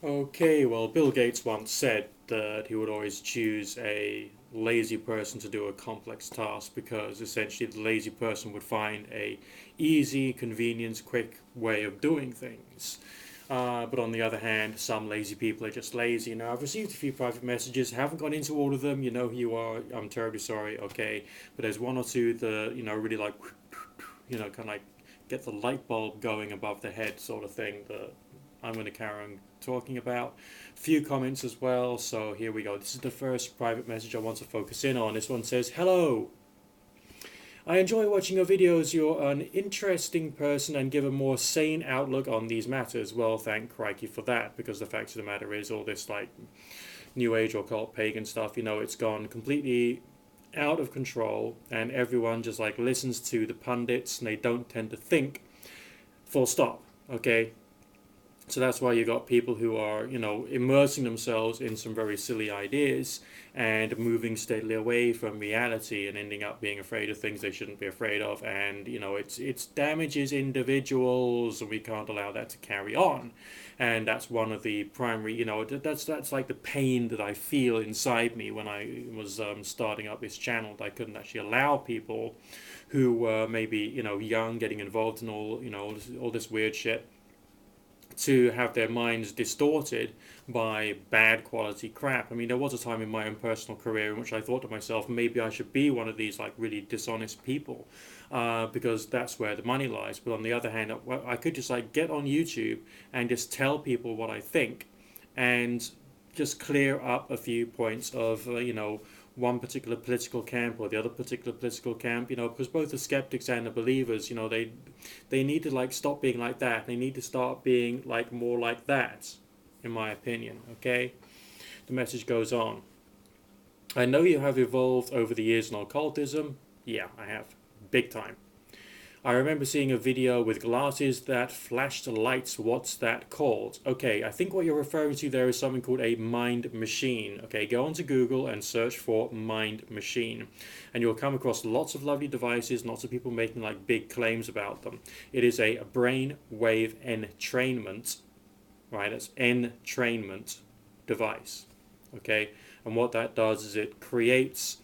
Okay, well, Bill Gates once said that he would always choose a lazy person to do a complex task because essentially the lazy person would find a easy, convenient, quick way of doing things. But on the other hand, some lazy people are just lazy. Now, I've received a few private messages, haven't gone into all of them. You know who you are. I'm terribly sorry. Okay, but there's one or two that really like, kind of like get the light bulb going above the head sort of thing that I'm going to carry on talking about. A few comments as well. So here we go. This is the first private message I want to focus in on. This one says, "Hello. I enjoy watching your videos. You're an interesting person and give a more sane outlook on these matters." Well, thank crikey for that, because the fact of the matter is, all this like new age or cult pagan stuff, it's gone completely out of control, and everyone just like listens to the pundits and they don't tend to think. Full stop. Okay, so that's why you got people who are, immersing themselves in some very silly ideas and moving steadily away from reality and ending up being afraid of things they shouldn't be afraid of. And it's damages individuals, and we can't allow that to carry on. And that's one of the primary, that's like the pain that I feel inside me when I was starting up this channel. That I couldn't actually allow people who were maybe young getting involved in all this weird shit to have their minds distorted by bad quality crap. I mean, there was a time in my own personal career in which I thought to myself, maybe I should be one of these like really dishonest people, because that's where the money lies. But on the other hand, I could just like get on YouTube and just tell people what I think, and just clear up a few points of one particular political camp or the other particular political camp, because both the skeptics and the believers, they need to like stop being like that. They need to start being like more like that, in my opinion. Okay, the message goes on. "I know you have evolved over the years in occultism." Yeah, I have, big time. "I remember seeing a video with glasses that flashed lights. What's that called?" Okay, I think what you're referring to there is something called a mind machine. Okay, go onto Google and search for mind machine, and you'll come across lots of lovely devices, lots of people making like big claims about them. It is a brain wave entrainment, right? That's entrainment device. Okay, and what that does is it creates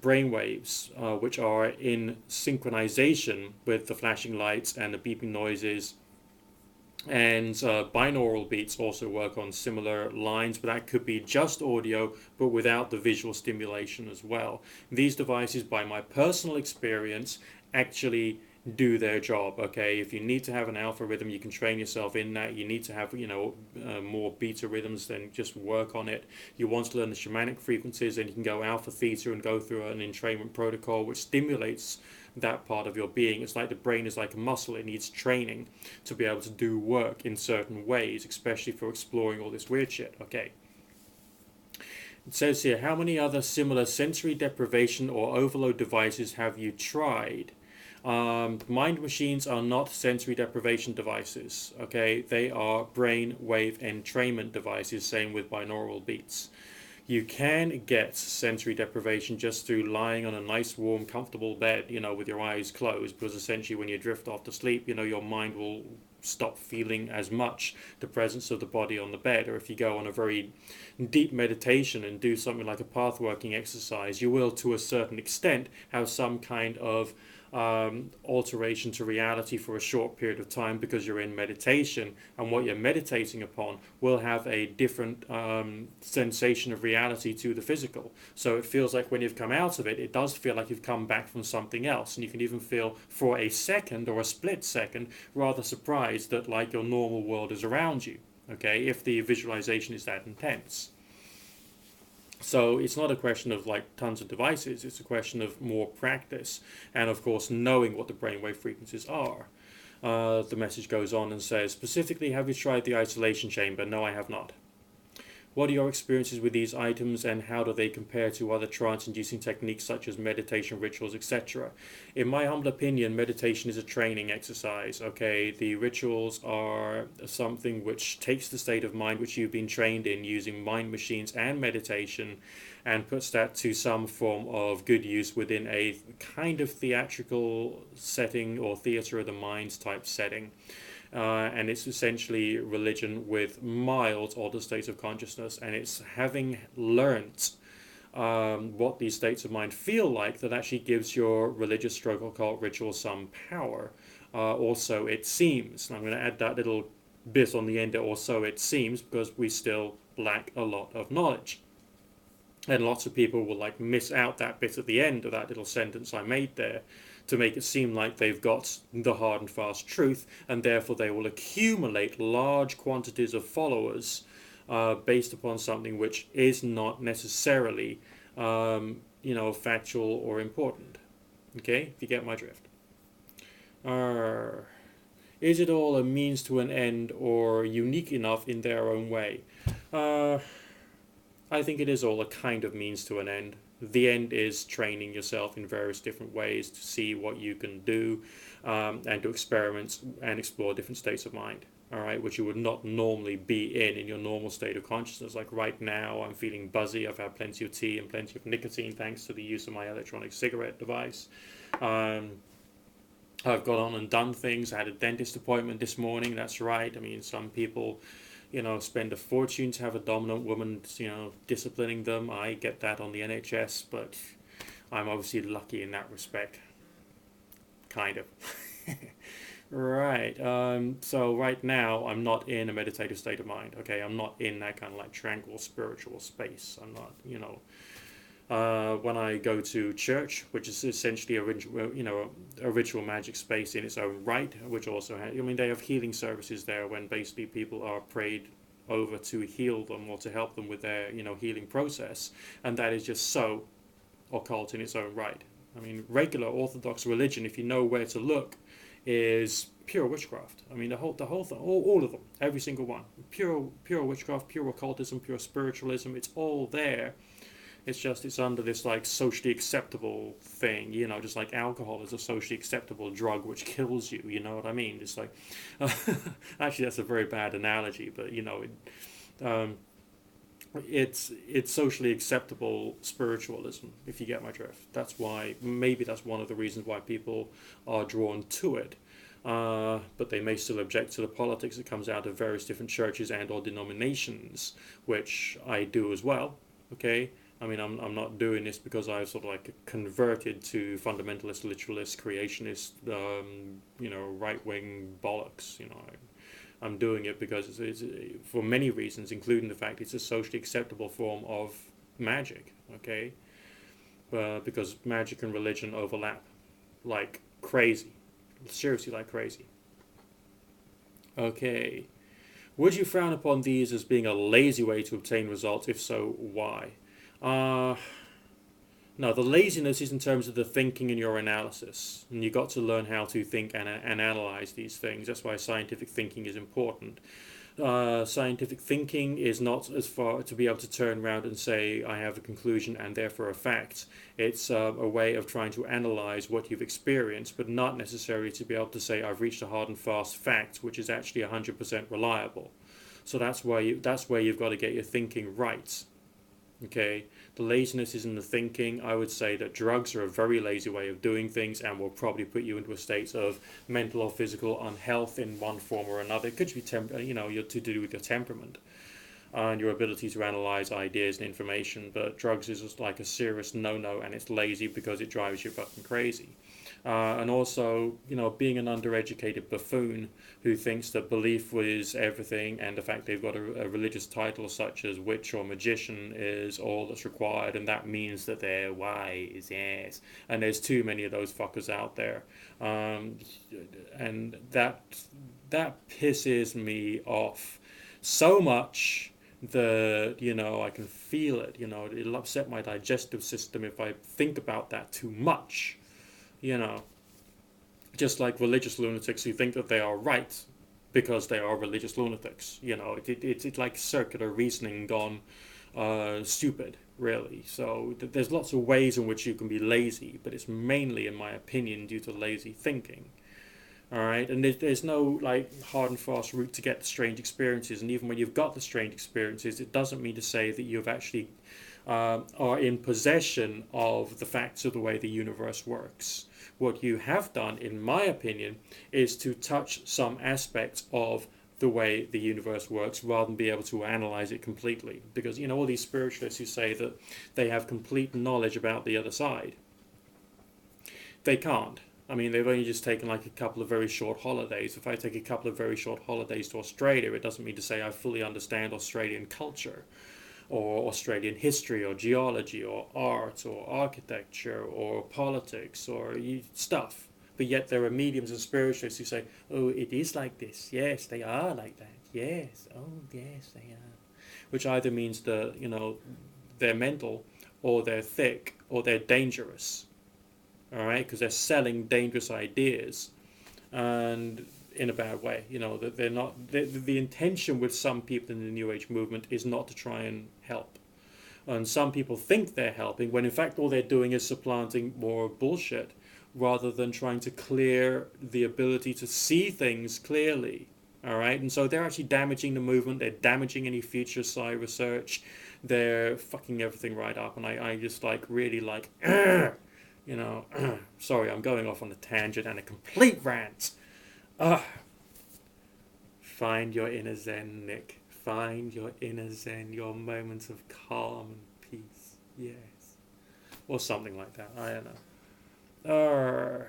brainwaves, which are in synchronization with the flashing lights and the beeping noises. And binaural beats also work on similar lines, but that could be just audio, but without the visual stimulation as well. These devices, by my personal experience, actually do their job. Okay, if you need to have an alpha rhythm, you can train yourself in that. You need to have more beta rhythms, then just work on it. You want to learn the shamanic frequencies, and you can go alpha theta and go through an entrainment protocol which stimulates that part of your being. It's like the brain is like a muscle. It needs training to be able to do work in certain ways, especially for exploring all this weird shit. Okay, it says here, "How many other similar sensory deprivation or overload devices have you tried?" Mind machines are not sensory deprivation devices. Okay, they are brain wave entrainment devices. Same with binaural beats. You can get sensory deprivation just through lying on a nice, warm, comfortable bed, with your eyes closed, because essentially when you drift off to sleep, your mind will stop feeling as much the presence of the body on the bed. Or if you go on a very deep meditation and do something like a path working exercise, you will, to a certain extent, have some kind of alteration to reality for a short period of time, because you're in meditation, and what you're meditating upon will have a different sensation of reality to the physical. So it feels like when you've come out of it, it does feel like you've come back from something else, and you can even feel for a second or a split second rather surprised that like your normal world is around you. Okay, if the visualization is that intense. So it's not a question of like tons of devices, it's a question of more practice, and of course knowing what the brainwave frequencies are. The message goes on and says, "Specifically, have you tried the isolation chamber?" No, I have not. "What are your experiences with these items, and how do they compare to other trance-inducing techniques such as meditation rituals, etc.? In my humble opinion, meditation is a training exercise. Okay, the rituals are something which takes the state of mind which you've been trained in using mind machines and meditation, and puts that to some form of good use within a kind of theatrical setting or theater of the minds type setting. and it's essentially religion with mild altered states of consciousness, and it's having learnt what these states of mind feel like that actually gives your religious stroke occult ritual some power. Also, it seems, and I'm going to add that little bit on the end, or so it seems, because we still lack a lot of knowledge. And lots of people will like miss out that bit at the end of that little sentence I made there to make it seem like they've got the hard and fast truth, and therefore they will accumulate large quantities of followers based upon something which is not necessarily, factual or important. Okay, if you get my drift. Is it all a means to an end or unique enough in their own way? Uh, I think it is all a kind of means to an end. The end is training yourself in various different ways to see what you can do, and to experiment and explore different states of mind. All right, which you would not normally be in your normal state of consciousness. Like right now, I'm feeling buzzy. I've had plenty of tea and plenty of nicotine thanks to the use of my electronic cigarette device. Um, I've got on and done things. I had a dentist appointment this morning. That's right. I mean, some people, spend a fortune to have a dominant woman, disciplining them. I get that on the NHS, but I'm obviously lucky in that respect. Kind of. Right. So right now, I'm not in a meditative state of mind. Okay, I'm not in that kind of like tranquil spiritual space. I'm not, when I go to church, which is essentially a ritual magic space in its own right, which also has, they have healing services there when basically people are prayed over to heal them or to help them with their, healing process, and that is just so occult in its own right. I mean, regular Orthodox religion, if you know where to look, is pure witchcraft. I mean, the whole thing, all of them, every single one, pure witchcraft, pure occultism, pure spiritualism. It's all there. It's under this like socially acceptable thing, just like alcohol is a socially acceptable drug which kills you. You know what I mean? It's like, actually, that's a very bad analogy, but it's socially acceptable spiritualism, if you get my drift. Maybe that's one of the reasons why people are drawn to it. But they may still object to the politics that comes out of various different churches and or denominations, which I do as well. Okay, I mean, I'm not doing this because I've sort of like converted to fundamentalist, literalist, creationist, right wing bollocks. I'm doing it because it's for many reasons, including the fact it's a socially acceptable form of magic. Okay, because magic and religion overlap like crazy, seriously like crazy. Okay, would you frown upon these as being a lazy way to obtain results? If so, why? Uh, no, the laziness is in terms of the thinking and your analysis. And you got to learn how to think and analyze these things. That's why scientific thinking is important. Scientific thinking is not as far to be able to turn around and say, I have a conclusion and therefore a fact. It's a way of trying to analyze what you've experienced, but not necessarily to be able to say, I've reached a hard and fast fact, which is actually 100% reliable. So that's where you've got to get your thinking right. Okay, the laziness is in the thinking. I would say that drugs are a very lazy way of doing things and will probably put you into a state of mental or physical unhealth in one form or another. It could be you're to do with your temperament and your ability to analyze ideas and information, but drugs is just like a serious no-no, and it's lazy because it drives you fucking crazy. And also, being an undereducated buffoon who thinks that belief is everything, and the fact they've got a religious title such as witch or magician is all that's required, and that means that they're wise, yes. And there's too many of those fuckers out there, and that pisses me off so much that I can feel it. It'll upset my digestive system if I think about that too much. Just like religious lunatics who think that they are right because they are religious lunatics. It's like circular reasoning gone stupid, really. So there's lots of ways in which you can be lazy, but it's mainly, in my opinion, due to lazy thinking. All right, and there's no like hard and fast route to get the strange experiences, and even when you've got the strange experiences, it doesn't mean to say that you've actually are in possession of the facts of the way the universe works. What you have done, in my opinion, is to touch some aspects of the way the universe works rather than be able to analyze it completely. Because, all these spiritualists who say that they have complete knowledge about the other side, they can't. I mean, they've only just taken like a couple of very short holidays. If I take a couple of very short holidays to Australia, it doesn't mean to say I fully understand Australian culture or Australian history or geology or art or architecture or politics or stuff. But yet there are mediums and spiritualists who say, oh, it is like this. Yes, they are like that. Yes, oh, yes, they are. Which either means they're mental or they're thick or they're dangerous. All right, because they're selling dangerous ideas and in a bad way. That they're not. The intention with some people in the New Age movement is not to try and help, and some people think they're helping when in fact all they're doing is supplanting more bullshit, rather than trying to clear the ability to see things clearly. All right, and so they're actually damaging the movement. They're damaging any future psi research. They're fucking everything right up, and I just really sorry, I'm going off on a tangent and a complete rant. Find your inner Zen, Nick. Find your inner Zen, your moments of calm and peace. Yes. Or something like that. I don't know.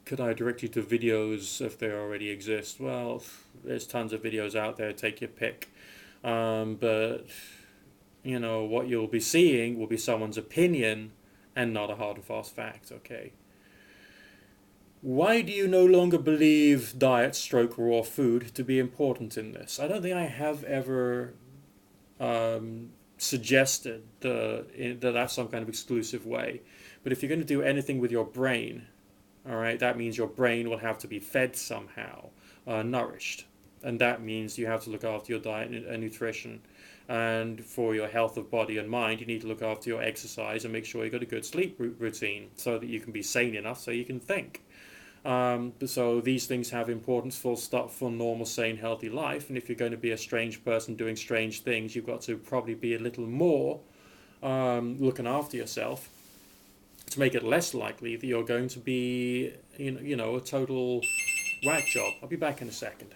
Could I direct you to videos if they already exist? Well, there's tons of videos out there. Take your pick. But, what you'll be seeing will be someone's opinion and not a hard and fast fact, okay? Why do you no longer believe diet, stroke, raw food to be important in this? I don't think I have ever suggested that that's some kind of exclusive way. But if you're going to do anything with your brain, all right, that means your brain will have to be fed somehow, nourished. And that means you have to look after your diet and nutrition. And for your health of body and mind, you need to look after your exercise and make sure you've got a good sleep routine so that you can be sane enough so you can think. So these things have importance full stop for normal, sane, healthy life. And if you're going to be a strange person doing strange things, you've got to probably be a little more looking after yourself to make it less likely that you're going to be, a total whack job. I'll be back in a second.